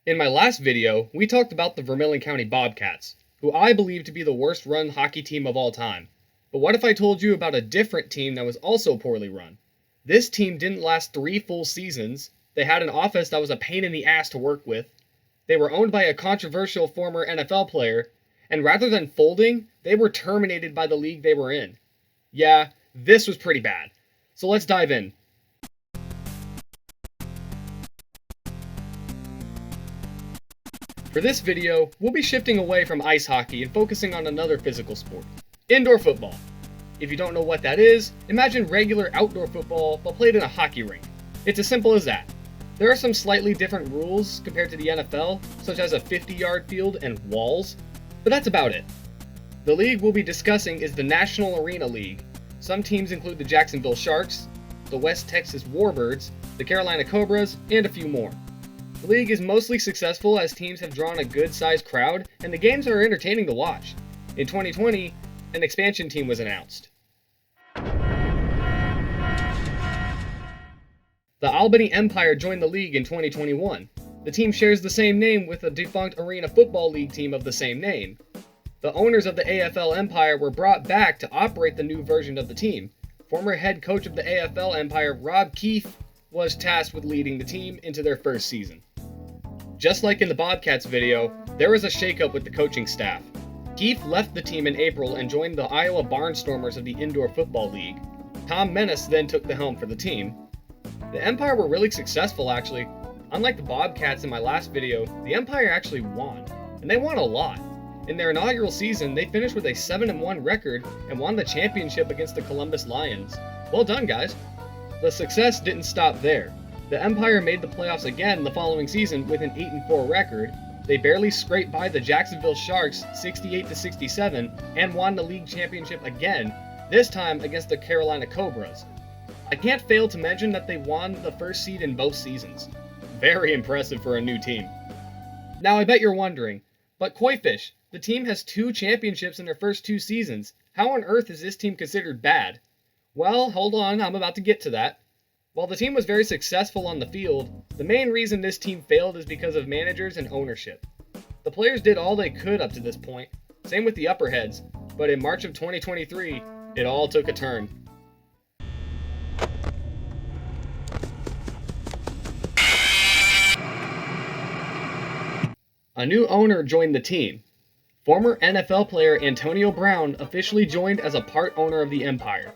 In my last video, we talked about the Vermilion County Bobcats, who I believe to be the worst run hockey team of all time. But what if I told you about a different team that was also poorly run? This team didn't last 3 full seasons, they had an offense that was a pain in the ass to work with, they were owned by a controversial former NFL player, and rather than folding, they were terminated by the league they were in. Yeah, this was pretty bad. So let's dive in. For this video, we'll be shifting away from ice hockey and focusing on another physical sport, indoor football. If you don't know what that is, imagine regular outdoor football but played in a hockey rink. It's as simple as that. There are some slightly different rules compared to the NFL, such as a 50-yard field and walls, but that's about it. The league we'll be discussing is the National Arena League. Some teams include the Jacksonville Sharks, the West Texas Warbirds, the Carolina Cobras, and a few more. The league is mostly successful as teams have drawn a good-sized crowd, and the games are entertaining to watch. In 2020, an expansion team was announced. The Albany Empire joined the league in 2021. The team shares the same name with a defunct Arena Football League team of the same name. The owners of the AFL Empire were brought back to operate the new version of the team. Former head coach of the AFL Empire, Rob Keefe, was tasked with leading the team into their first season. Just like in the Bobcats video, there was a shakeup with the coaching staff. Keefe left the team in April and joined the Iowa Barnstormers of the Indoor Football League. Tom Menace then took the helm for the team. The Empire were really successful actually. Unlike the Bobcats in my last video, the Empire actually won, and they won a lot. In their inaugural season, they finished with a 7-1 record and won the championship against the Columbus Lions. Well done, guys. The success didn't stop there. The Empire made the playoffs again the following season with an 8-4 record. They barely scraped by the Jacksonville Sharks 68-67 and won the league championship again, this time against the Carolina Cobras. I can't fail to mention that they won the first seed in both seasons. Very impressive for a new team. Now I bet you're wondering, but Koifish, the team has 2 championships in their first 2 seasons. How on earth is this team considered bad? Well, hold on, I'm about to get to that. While the team was very successful on the field, the main reason this team failed is because of managers and ownership. The players did all they could up to this point, same with the upperheads, but in March of 2023, it all took a turn. A new owner joined the team. Former NFL player Antonio Brown officially joined as a part owner of the Empire.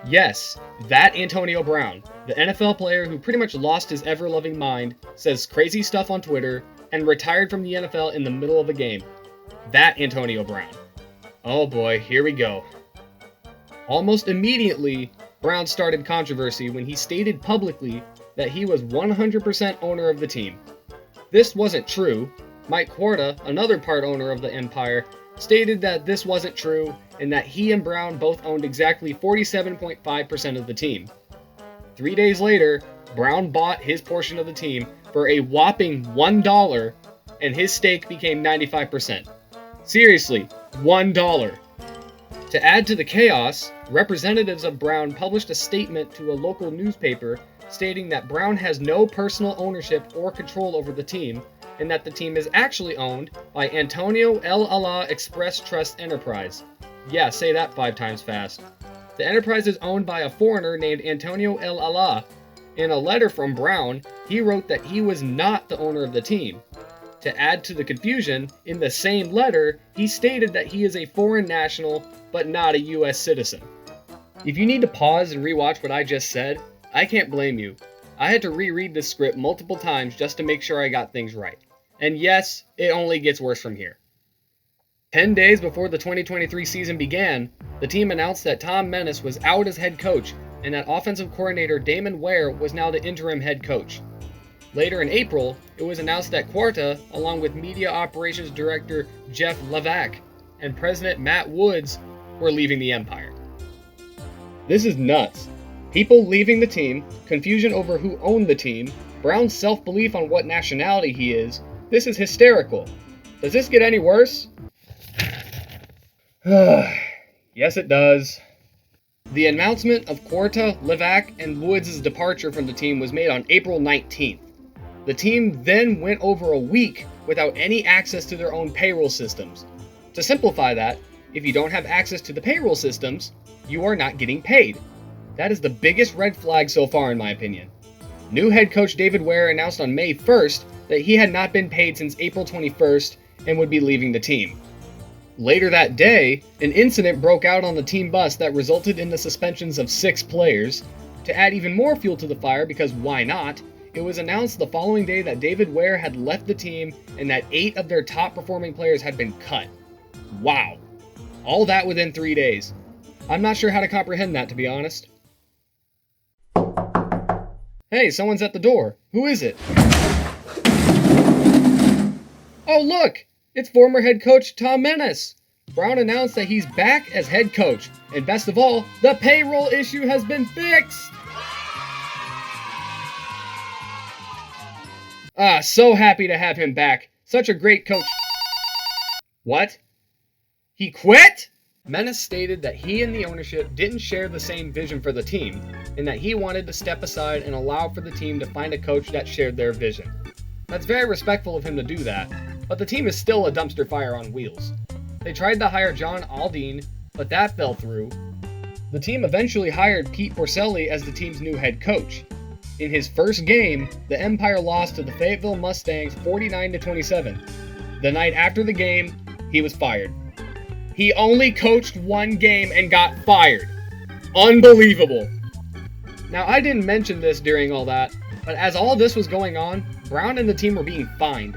Yes, that Antonio Brown, the NFL player who pretty much lost his ever-loving mind, says crazy stuff on Twitter, and retired from the NFL in the middle of a game. That Antonio Brown. Oh boy, here we go. Almost immediately, Brown started controversy when he stated publicly that he was 100% owner of the team. This wasn't true. Mike Quarta, another part owner of the Empire, stated that this wasn't true and that he and Brown both owned exactly 47.5% of the team. 3 days later, Brown bought his portion of the team for a whopping $1 and his stake became 95%. Seriously, $1. To add to the chaos, representatives of Brown published a statement to a local newspaper stating that Brown has no personal ownership or control over the team, and that the team is actually owned by Antonio El Allah Express Trust Enterprise. Yeah, say that 5 times fast. The enterprise is owned by a foreigner named Antonio El Allah. In a letter from Brown, he wrote that he was not the owner of the team. To add to the confusion, in the same letter, he stated that he is a foreign national, but not a US citizen. If you need to pause and rewatch what I just said, I can't blame you. I had to reread this script multiple times just to make sure I got things right. And yes, it only gets worse from here. 10 days before the 2023 season began, the team announced that Tom Menace was out as head coach and that offensive coordinator Damon Ware was now the interim head coach. Later in April, it was announced that Quarta, along with media operations director Jeff Levac and president Matt Woods, were leaving the Empire. This is nuts. People leaving the team, confusion over who owned the team, Brown's self-belief on what nationality he is. This is hysterical. Does this get any worse? Yes, it does. The announcement of Quarta, Levac, and Woods' departure from the team was made on April 19th. The team then went over a week without any access to their own payroll systems. To simplify that, if you don't have access to the payroll systems, you are not getting paid. That is the biggest red flag so far in my opinion. New head coach David Ware announced on May 1st that he had not been paid since April 21st and would be leaving the team. Later that day, an incident broke out on the team bus that resulted in the suspensions of 6 players. To add even more fuel to the fire, because why not, it was announced the following day that David Ware had left the team and that 8 of their top performing players had been cut. Wow. All that within 3 days. I'm not sure how to comprehend that, to be honest. Hey, someone's at the door. Who is it? Oh, look! It's former head coach Tom Menace. Brown announced that he's back as head coach. And best of all, the payroll issue has been fixed! So happy to have him back. Such a great coach. What? He quit? Menace stated that he and the ownership didn't share the same vision for the team, and that he wanted to step aside and allow for the team to find a coach that shared their vision. That's very respectful of him to do that, but the team is still a dumpster fire on wheels. They tried to hire John Aldine, but that fell through. The team eventually hired Pete Porcelli as the team's new head coach. In his first game, the Empire lost to the Fayetteville Mustangs 49-27. The night after the game, he was fired. He only coached 1 game and got fired. Unbelievable. Now, I didn't mention this during all that, but as all this was going on, Brown and the team were being fined.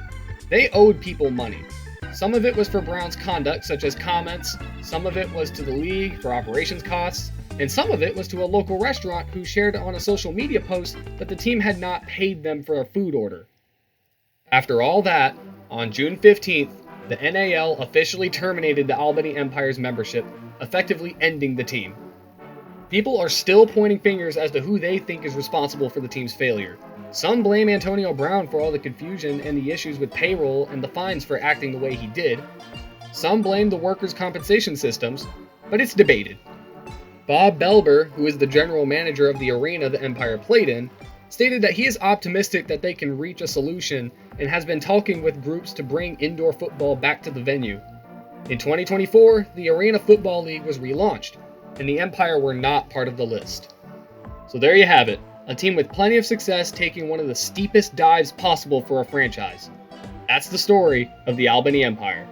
They owed people money. Some of it was for Brown's conduct, such as comments, some of it was to the league for operations costs, and some of it was to a local restaurant who shared on a social media post that the team had not paid them for a food order. After all that, on June 15th, the NAL officially terminated the Albany Empire's membership, effectively ending the team. People are still pointing fingers as to who they think is responsible for the team's failure. Some blame Antonio Brown for all the confusion and the issues with payroll and the fines for acting the way he did. Some blame the workers' compensation systems, but it's debated. Bob Belber, who is the general manager of the arena the Empire played in, stated that he is optimistic that they can reach a solution and has been talking with groups to bring indoor football back to the venue. In 2024, the Arena Football League was relaunched, and the Empire were not part of the list. So there you have it, a team with plenty of success taking one of the steepest dives possible for a franchise. That's the story of the Albany Empire.